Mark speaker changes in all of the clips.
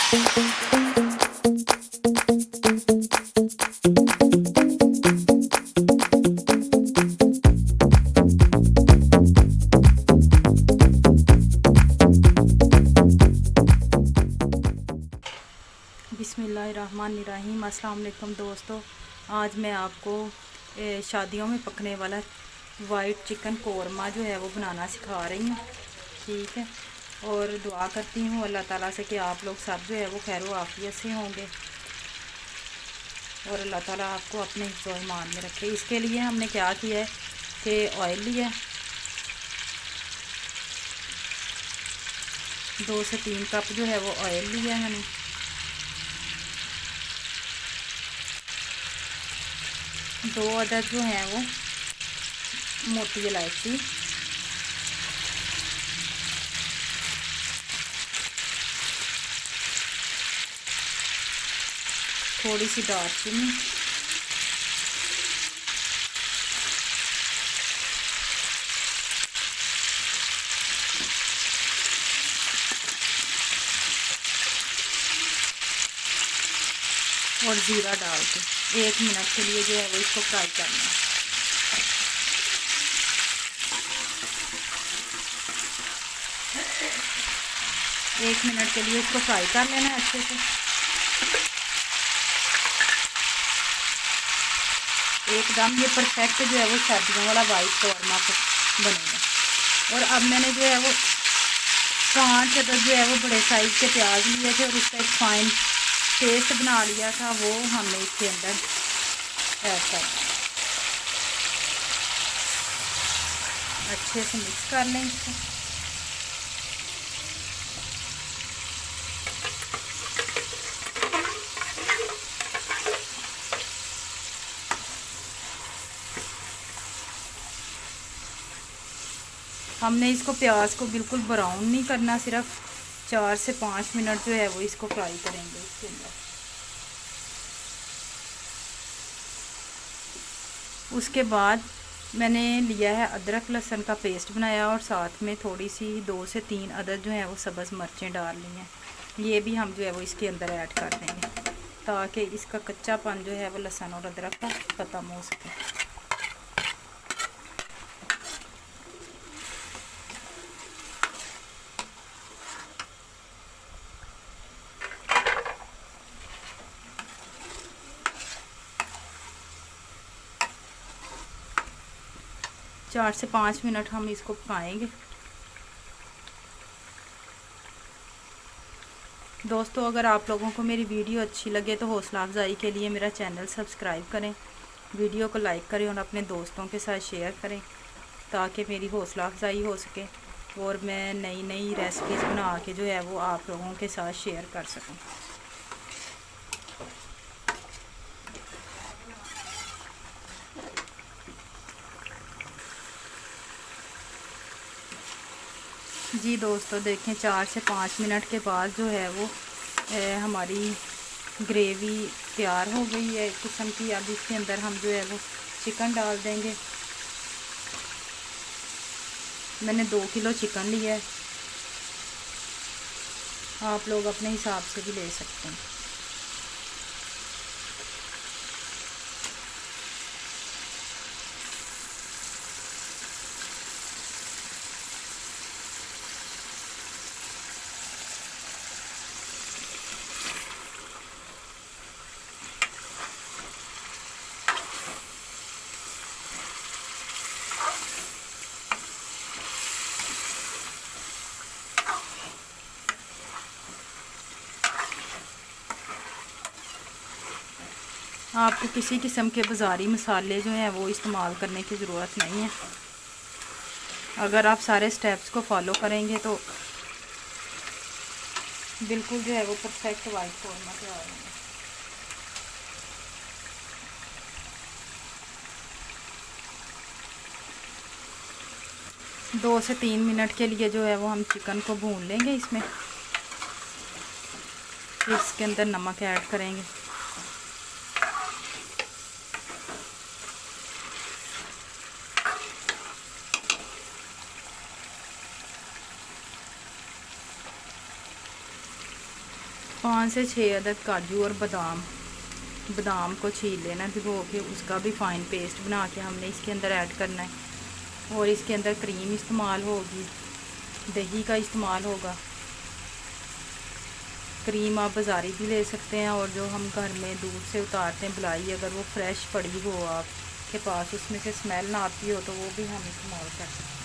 Speaker 1: बिस्मिल्लाहिर्रहमानिर्रहीम। अस्सलाम वालेकुम दोस्तों, आज मैं आपको शादियों में पकने वाला वाइट चिकन कोरमा जो है वो बनाना सिखा रही हूँ। ठीक है, और दुआ करती हूँ अल्लाह ताला से कि आप लोग सब जो है वो खैर व आफियत से होंगे और अल्लाह ताला आपको अपने हिफ्ज़ व ईमान में रखे। इसके लिए हमने क्या किया है कि ऑयल लिया 2 से 3 कप जो है वो ऑयल लिया है मैंने। 2 अदद जो हैं वो मोटी इलायची, थोड़ी सी दालचीनी, और ज़ीरा डाल के 1 मिनट के लिए जो है वो इसको फ्राई करना है। एक मिनट के लिए इसको फ्राई कर लेना है अच्छे से। एकदम ये परफेक्ट जो है वो सर्दियों वाला वाइट कौरमा बनेगा। और अब मैंने जो है वो 5 अदद जो है वो बड़े साइज़ के प्याज लिए थे और उसका एक फाइन पेस्ट बना लिया था, वो हमने इसके अंदर ऐड करना है। अच्छे से मिक्स कर लें इसको। हमने इसको प्याज को बिल्कुल ब्राउन नहीं करना, सिर्फ 4 से 5 मिनट जो है वो इसको फ्राई करेंगे इसके अंदर। उसके बाद मैंने लिया है अदरक लहसुन का पेस्ट बनाया और साथ में थोड़ी सी 2 से 3 अदद जो है वो सब्ज़ मिर्चें डाल ली हैं। ये भी हम जो है वो इसके अंदर ऐड कर देंगे ताकि इसका कच्चापन जो है वो लहसुन और अदरक का ख़त्म हो सके। 4 से 5 मिनट हम इसको पकाएंगे। दोस्तों, अगर आप लोगों को मेरी वीडियो अच्छी लगे तो हौसला अफजाई के लिए मेरा चैनल सब्सक्राइब करें, वीडियो को लाइक करें और अपने दोस्तों के साथ शेयर करें ताकि मेरी हौसला अफजाई हो सके और मैं नई नई रेसिपीज़ बना के जो है वो आप लोगों के साथ शेयर कर सकूं। जी दोस्तों, देखें 4 से 5 मिनट के बाद जो है वो हमारी ग्रेवी तैयार हो गई है एक किस्म की। अब इसके अंदर हम जो है वो चिकन डाल देंगे। मैंने 2 किलो चिकन लिया है, आप लोग अपने हिसाब से भी ले सकते हैं। आपको किसी किस्म के बाज़ारी मसाले जो हैं वो इस्तेमाल करने की ज़रूरत नहीं है। अगर आप सारे स्टेप्स को फॉलो करेंगे तो बिल्कुल जो है वो परफेक्ट वाइट कौरमा तैयार होगा। दो से 3 मिनट के लिए जो है वो हम चिकन को भून लेंगे इसमें। फिर इसके अंदर नमक ऐड करेंगे। 5 से 6 अदद काजू और बादाम को छील लेना भिगो के, उसका भी फ़ाइन पेस्ट बना के हमने इसके अंदर ऐड करना है। और इसके अंदर क्रीम इस्तेमाल होगी, दही का इस्तेमाल होगा। क्रीम आप बाज़ारी भी ले सकते हैं, और जो हम घर में दूध से उतारते हैं मलाई, अगर वो फ्रेश पड़ी हो आपके पास, उसमें से स्मेल ना आती हो, तो वो भी हम इस्तेमाल कर सकते हैं।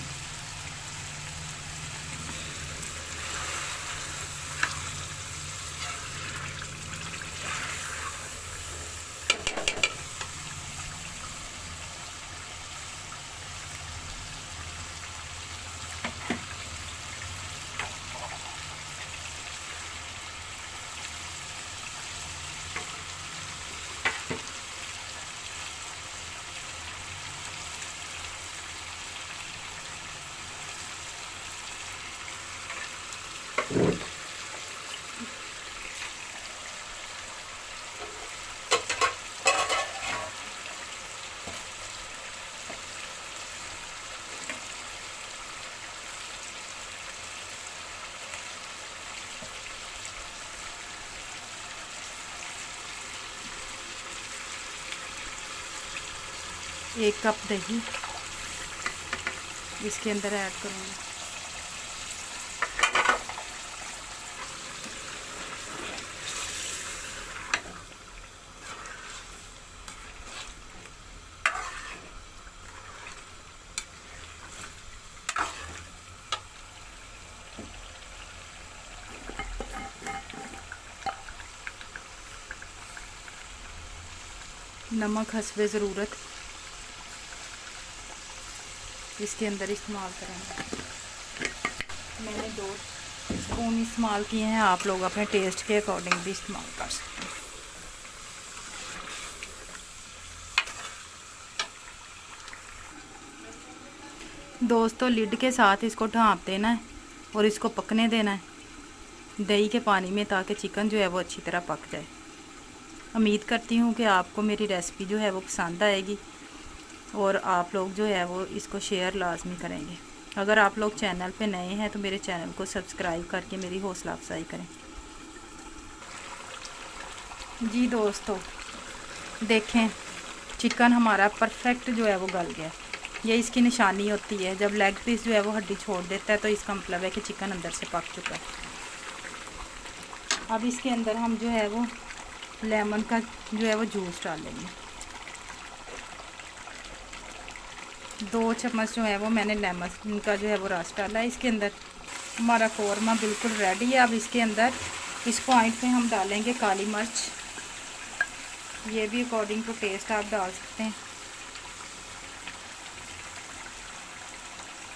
Speaker 1: एक कप दही इसके अंदर ऐड करूँगी। नमक हस्बे ज़रूरत इसके अंदर इस्तेमाल करेंगे। मैंने 2 स्पून इस्तेमाल किए हैं, आप लोग अपने टेस्ट के अकॉर्डिंग भी इस्तेमाल कर सकते हैं। दोस्तों लिड के साथ इसको ढाँप देना है और इसको पकने देना है दही के पानी में, ताकि चिकन जो है वो अच्छी तरह पक जाए। उम्मीद करती हूँ कि आपको मेरी रेसिपी जो है वो पसंद आएगी, और आप लोग जो है वो इसको शेयर लाजमी करेंगे। अगर आप लोग चैनल पे नए हैं तो मेरे चैनल को सब्सक्राइब करके मेरी हौसला अफजाई करें। जी दोस्तों देखें, चिकन हमारा परफेक्ट जो है वो गल गया। ये इसकी निशानी होती है, जब लेग पीस जो है वो हड्डी छोड़ देता है तो इसका मतलब है कि चिकन अंदर से पक चुका है। अब इसके अंदर हम जो है वो लेमन का जो है वो जूस डालेंगे। 2 चम्मच जो है वो मैंने लेमन का जो है वो रस डाला है इसके अंदर। हमारा कौरमा बिल्कुल रेडी है। अब इसके अंदर इस पॉइंट पे हम डालेंगे काली मिर्च, ये भी अकॉर्डिंग टू टेस्ट आप डाल सकते हैं।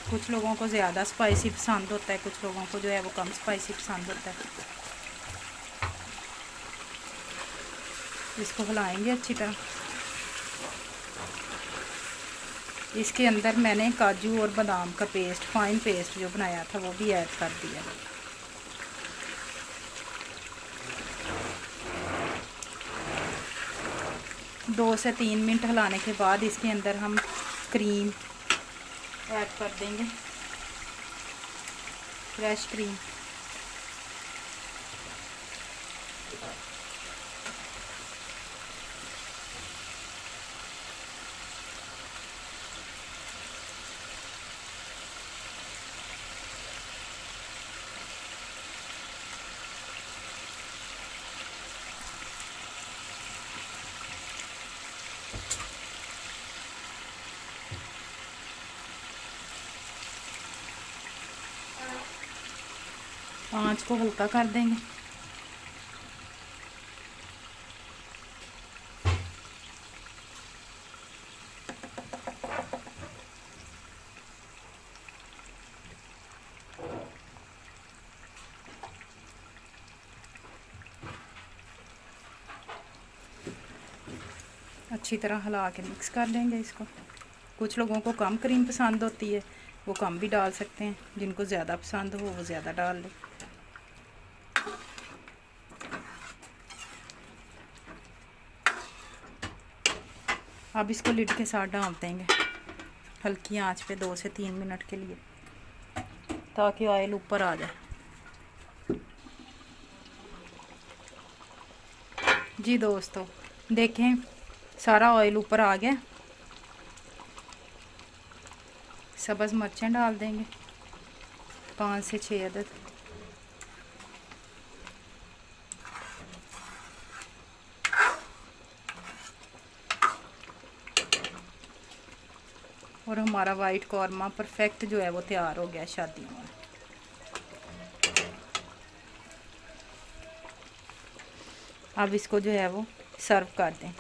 Speaker 1: कुछ लोगों को ज़्यादा स्पाइसी पसंद होता है, कुछ लोगों को जो है वो कम स्पाइसी पसंद होता है। इसको हिलाएंगे अच्छी तरह। इसके अंदर मैंने काजू और बादाम का पेस्ट, फाइन पेस्ट जो बनाया था वो भी ऐड कर दिया। दो से 3 मिनट हिलाने के बाद इसके अंदर हम क्रीम ऐड कर देंगे, फ्रेश क्रीम। आंच को हल्का कर देंगे। अच्छी तरह हिला के मिक्स कर लेंगे इसको। कुछ लोगों को कम क्रीम पसंद होती है, वो कम भी डाल सकते हैं। जिनको ज़्यादा पसंद हो वो ज़्यादा डाल लें। अब इसको लिड के साथ ढाँप देंगे हल्की आंच पे 2 से 3 मिनट के लिए, ताकि ऑयल ऊपर आ जाए। जी दोस्तों देखें सारा ऑयल ऊपर आ गया। सब्ज़ मिर्चें डाल देंगे 5 से 6 अदद। और हमारा वाइट कौरमा परफेक्ट जो है वो तैयार हो गया शादियों में। अब इसको जो है वो सर्व कर दें।